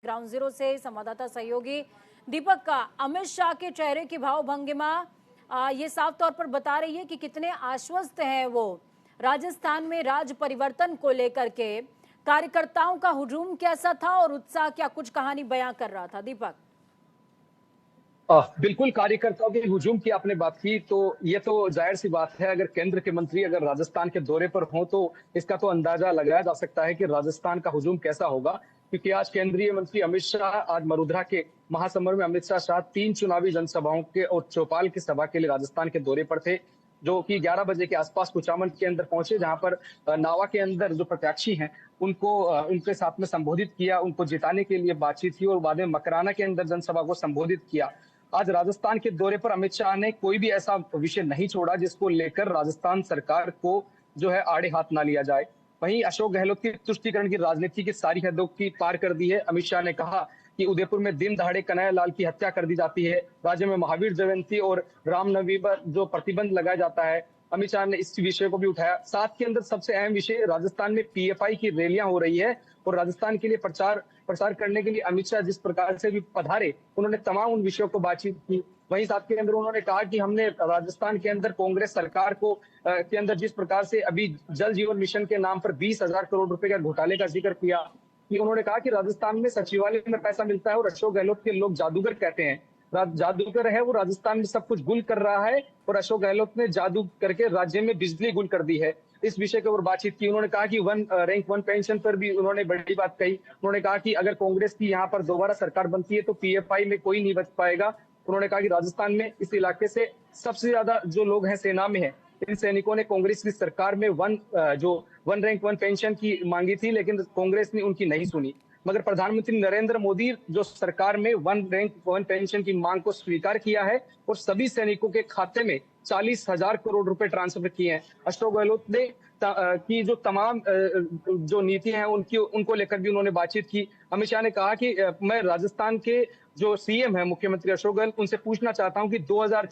Ground zero से संवाददाता सहयोगी दीपक का अमित शाह के चेहरे की भाव भंगिमा ये साफ तौर पर बता रही है कि कितने आश्वस्त हैं वो राजस्थान में राज परिवर्तन को लेकर के। कार्यकर्ताओं का हुजूम कैसा था और उत्साह क्या, कुछ कहानी बयां कर रहा था दीपक? बिल्कुल, कार्यकर्ताओं के हुजूम की आपने बात की तो ये तो जाहिर सी बात है, अगर केंद्र के मंत्री अगर राजस्थान के दौरे पर हों तो इसका तो अंदाजा लगाया जा सकता है कि राजस्थान का हुजूम कैसा होगा। क्योंकि आज केंद्रीय मंत्री अमित शाह आज मरुधरा के महासमुंद में अमित शाह 3 चुनावी जनसभाओं के और चौपाल की सभा के लिए राजस्थान के दौरे पर थे, जो कि 11 बजे के आसपास कुचामन के अंदर पहुंचे, जहां पर नावा के अंदर जो प्रत्याशी हैं उनको उनके साथ में संबोधित किया, उनको जिताने के लिए बातचीत की और बाद में मकराना के अंदर जनसभा को संबोधित किया। आज राजस्थान के दौरे पर अमित शाह ने कोई भी ऐसा विषय नहीं छोड़ा जिसको लेकर राजस्थान सरकार को जो है आड़े हाथ ना लिया जाए। वहीं अशोक गहलोत की तुष्टीकरण की राजनीति की सारी हदों की पार कर दी है। अमित शाह ने कहा कि उदयपुर में दिन दहाड़े कन्हैया लाल की हत्या कर दी जाती है, राज्य में महावीर जयंती और रामनवमी पर जो प्रतिबंध लगाया जाता है, अमित शाह ने इस विषय को भी उठाया। साथ के अंदर सबसे अहम विषय राजस्थान में पीएफआई की रैलियां हो रही है और राजस्थान के लिए प्रचार करने के लिए अमित शाह जिस प्रकार से भी पधारे, उन्होंने तमाम उन विषयों को बातचीत की। वहीं साथ के अंदर उन्होंने कहा कि हमने राजस्थान के अंदर कांग्रेस सरकार को के अंदर जिस प्रकार से अभी जल जीवन मिशन के नाम पर 20,000 करोड़ रुपए का घोटाले का जिक्र किया, कि उन्होंने कहा कि राजस्थान में सचिवालय में पैसा मिलता है और अशोक गहलोत के लोग जादूगर कहते हैं। जादूगर है वो, राजस्थान में सब कुछ गुल कर रहा है और अशोक गहलोत ने जादू करके राज्य में बिजली गुल कर दी है। इस विषय के ऊपर बातचीत की। उन्होंने कहा कि रैंक वन पेंशन पर भी उन्होंने बड़ी बात कही। उन्होंने कहा कि अगर कांग्रेस की यहाँ पर दोबारा सरकार बनती है तो पीएफआई में कोई नहीं बच पाएगा। उन्होंने कहा कि राजस्थान में इस इलाके से सबसे ज्यादा जो लोग हैं सेना में है, इन सैनिकों ने कांग्रेस की सरकार में वन रैंक वन पेंशन की मांगी थी, लेकिन कांग्रेस ने उनकी नहीं सुनी। मगर प्रधानमंत्री नरेंद्र मोदी जो सरकार में वन रैंक वन पेंशन की मांग को स्वीकार किया है और सभी सैनिकों के खाते में 40,000 करोड़ रुपए ट्रांसफर किए हैं। अशोक गहलोत ने की जो तमाम जो नीति हैं उनको लेकर भी उन्होंने बातचीत की। अमित शाह ने कहा कि मैं राजस्थान के जो सीएम है मुख्यमंत्री अशोक गहलोत, उनसे पूछना चाहता हूं कि 2004